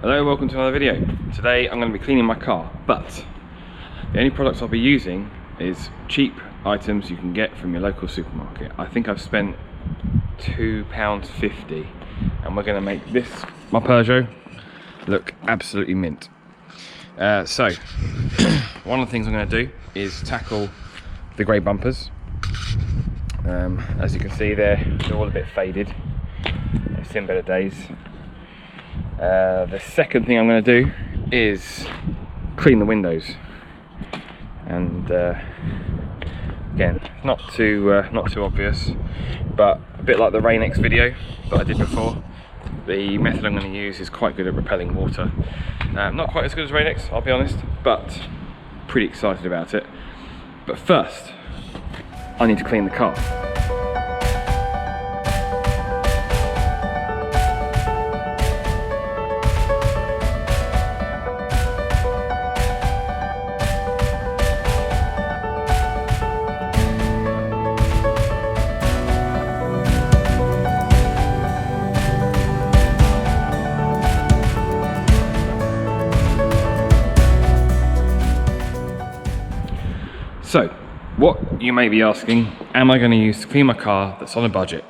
Hello, welcome to another video. Today I'm going to be cleaning my car, but the only products I'll be using is cheap items you can get from your local supermarket. I think I've spent £2.50 and we're going to make this, my Peugeot, look absolutely mint. So one of the things I'm going to do is tackle the grey bumpers. As you can see they're all a bit faded. They've seen better days. The second thing I'm going to do is clean the windows, and again, not too obvious, but a bit like the Rain-X video that I did before. The method I'm going to use is quite good at repelling water. Not quite as good as Rain-X, I'll be honest, but pretty excited about it. But first, I need to clean the car. So, what you may be asking, am I going to use to clean my car that's on a budget?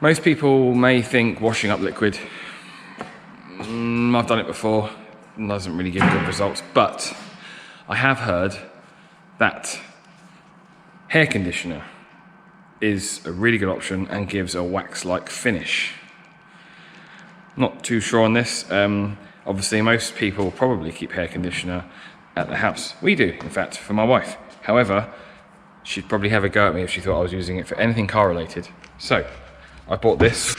Most people may think washing up liquid. I've done it before, it doesn't really give good results, but I have heard that hair conditioner is a really good option and gives a wax-like finish. Not too sure on this. Obviously most people probably keep hair conditioner at the house. We do, in fact, for my wife. However, she'd probably have a go at me if she thought I was using it for anything car related. So, I bought this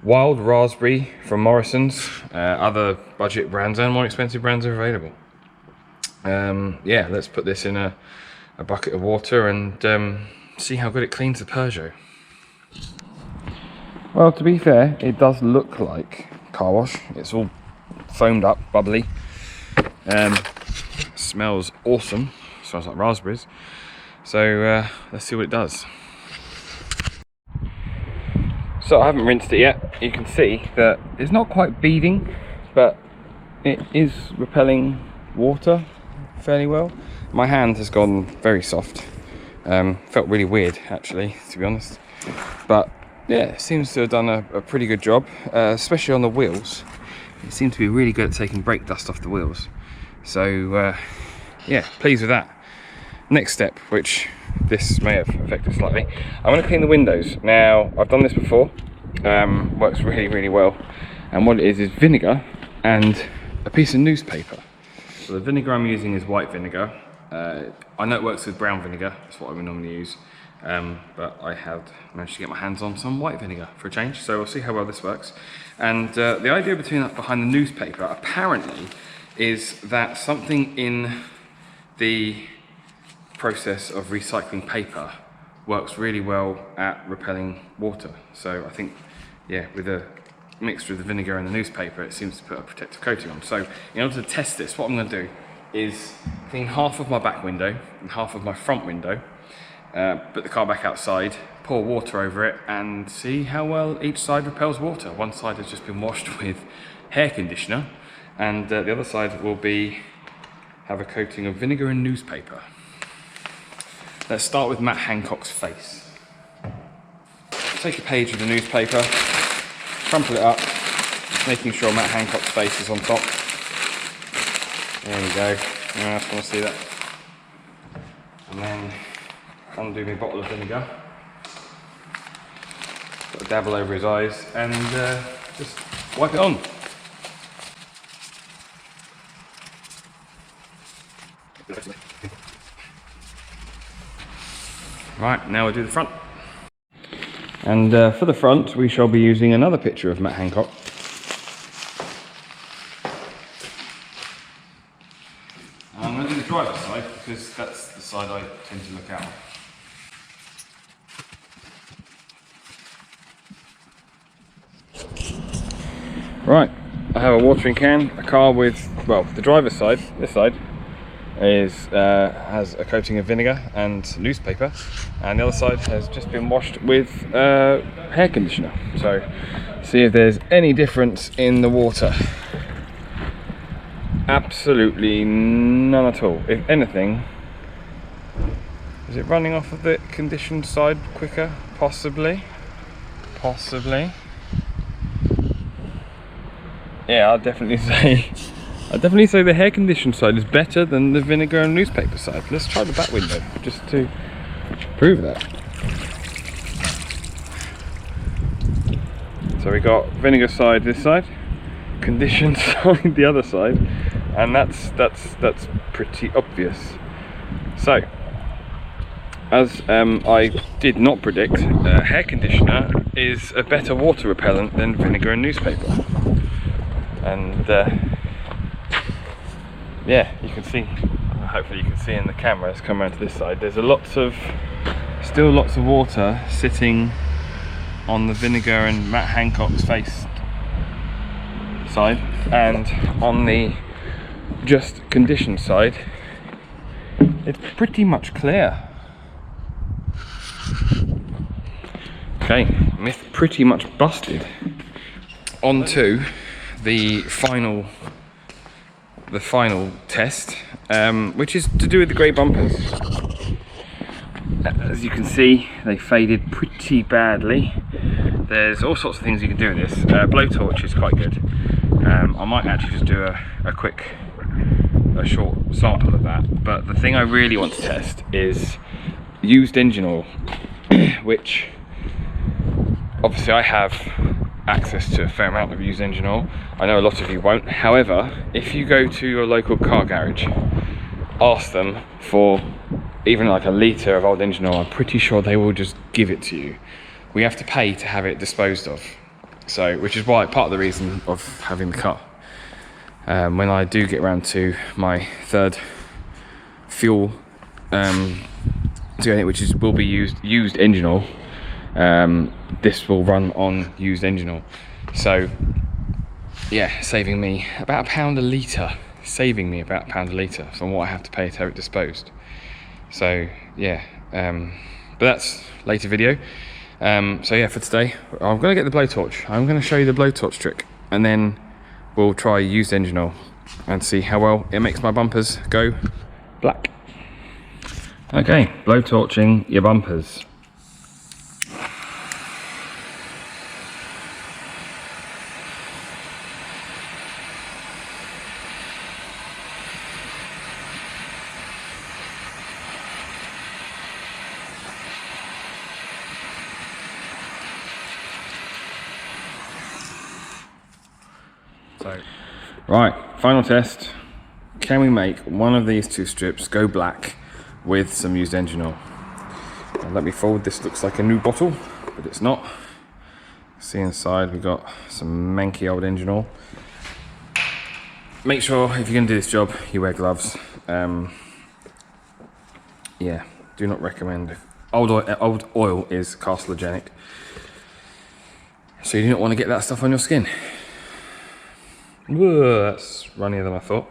Wild Raspberry from Morrison's. Other budget brands and more expensive brands are available. Yeah, let's put this in a bucket of water and see how good it cleans the Peugeot. Well, to be fair, it does look like car wash. It's all foamed up, bubbly. Smells awesome. Smells like raspberries. So let's see what it does. So I haven't rinsed it yet. You can see that it's not quite beading, but it is repelling water fairly well. My hand has gone very soft. Felt really weird actually, to be honest. But yeah, it seems to have done a pretty good job, especially on the wheels. It seems to be really good at taking brake dust off the wheels. So yeah, pleased with that. Next step, which this may have affected slightly, I'm going to clean the windows. Now, I've done this before, works really well, and what it is vinegar and a piece of newspaper. So the vinegar I'm using is white vinegar. I know it works with brown vinegar, that's what I would normally use, but I have managed to get my hands on some white vinegar for a change, so we'll see how well this works. And the idea behind the newspaper, apparently, is that something in the process of recycling paper works really well at repelling water. So I think, yeah, with a mixture of the vinegar and the newspaper, it seems to put a protective coating on. So in order to test this, what I'm going to do is clean half of my back window and half of my front window, put the car back outside, pour water over it, and see how well each side repels water. One side has just been washed with hair conditioner, and the other side will have a coating of vinegar and newspaper. Let's start with Matt Hancock's face. Take a page of the newspaper, crumple it up, making sure Matt Hancock's face is on top. There we go. I just want to see that. And then undo my bottle of vinegar. Got a dabble over his eyes and just wipe it on. Right, now we'll do the front. And for the front, we shall be using another picture of Matt Hancock. I'm going to do the driver's side because that's the side I tend to look out. Right, I have a watering can, a car with, well, the driver's side, this side, has a coating of vinegar and newspaper, and the other side has just been washed with hair conditioner. So see if there's any difference in the water. Absolutely none at all. If anything, is it running off of the conditioned side quicker? Possibly. Possibly. Yeah, I'd definitely say the hair conditioned side is better than the vinegar and newspaper side. Let's try the back window just to prove that. So we got vinegar side this side, conditioned side the other side, and that's pretty obvious. So, as I did not predict, hair conditioner is a better water repellent than vinegar and newspaper. And yeah, you can see, hopefully you can see in the camera, let's come around to this side, there's still lots of water sitting on the vinegar and Matt Hancock's face side, and on the just conditioned side it's pretty much clear. Okay, myth pretty much busted. On to the final test, which is to do with the grey bumpers. As you can see, they faded pretty badly. There's all sorts of things you can do with this. Blowtorch is quite good. I might actually just do a short sample of that. But the thing I really want to test is used engine oil, which obviously I have access to a fair amount of used engine oil. I know a lot of you won't. However, if you go to your local car garage, ask them for even like a litre of old engine oil, I'm pretty sure they will just give it to you. We have to pay to have it disposed of. So, which is why, part of the reason of having the car. When I do get around to my third fuel, which will be used engine oil, this will run on used engine oil. So yeah, saving me about £1 a litre. Saving me about £1 a litre from what I have to pay to have it disposed. So yeah, but that's later video. So yeah, for today, I'm going to get the blowtorch. I'm going to show you the blowtorch trick, and then we'll try used engine oil and see how well it makes my bumpers go black. Okay, blowtorching your bumpers. So, right, final test. Can we make one of these two strips go black with some used engine oil? Now, let me fold. This looks like a new bottle, but it's not. See inside we've got some manky old engine oil. Make sure if you're going to do this job you wear gloves. Yeah, do not recommend. Old oil is carcinogenic, so you do not want to get that stuff on your skin. Whoa, that's runnier than I thought.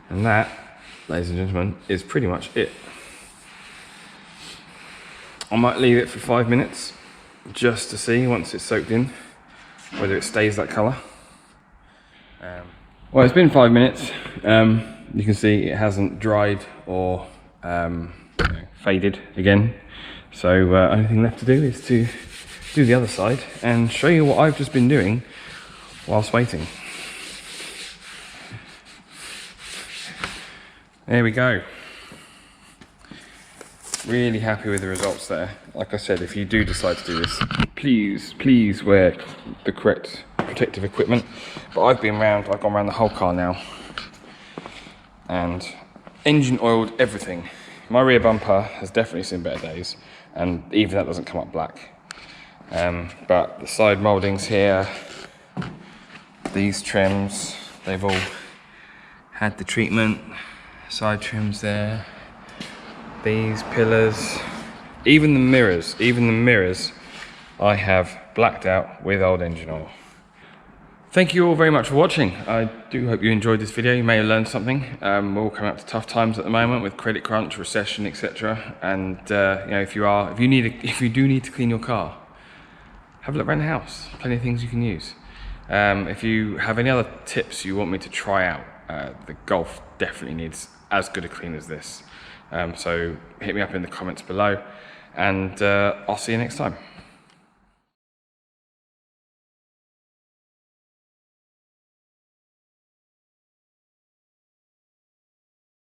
And that, ladies and gentlemen, is pretty much it. I might leave it for 5 minutes just to see, once it's soaked in, whether it stays that colour. Well, it's been 5 minutes. You can see it hasn't dried or faded again. So only thing left to do is to do the other side and show you what I've just been doing whilst waiting. There we go. Really happy with the results there. Like I said, if you do decide to do this, please wear the correct protective equipment. But I've gone around the whole car now and engine oiled everything. My rear bumper has definitely seen better days, and even that doesn't come up black. But the side mouldings here, these trims, they've all had the treatment. Side trims there, these pillars, even the mirrors I have blacked out with old engine oil. Thank you all very much for watching. I do hope you enjoyed this video. You may have learned something. We're all coming up to tough times at the moment with credit crunch, recession, etc. And you know, if you do need to clean your car, have a look around the house. Plenty of things you can use. If you have any other tips you want me to try out, the Golf definitely needs as good a clean as this. So hit me up in the comments below, and I'll see you next time.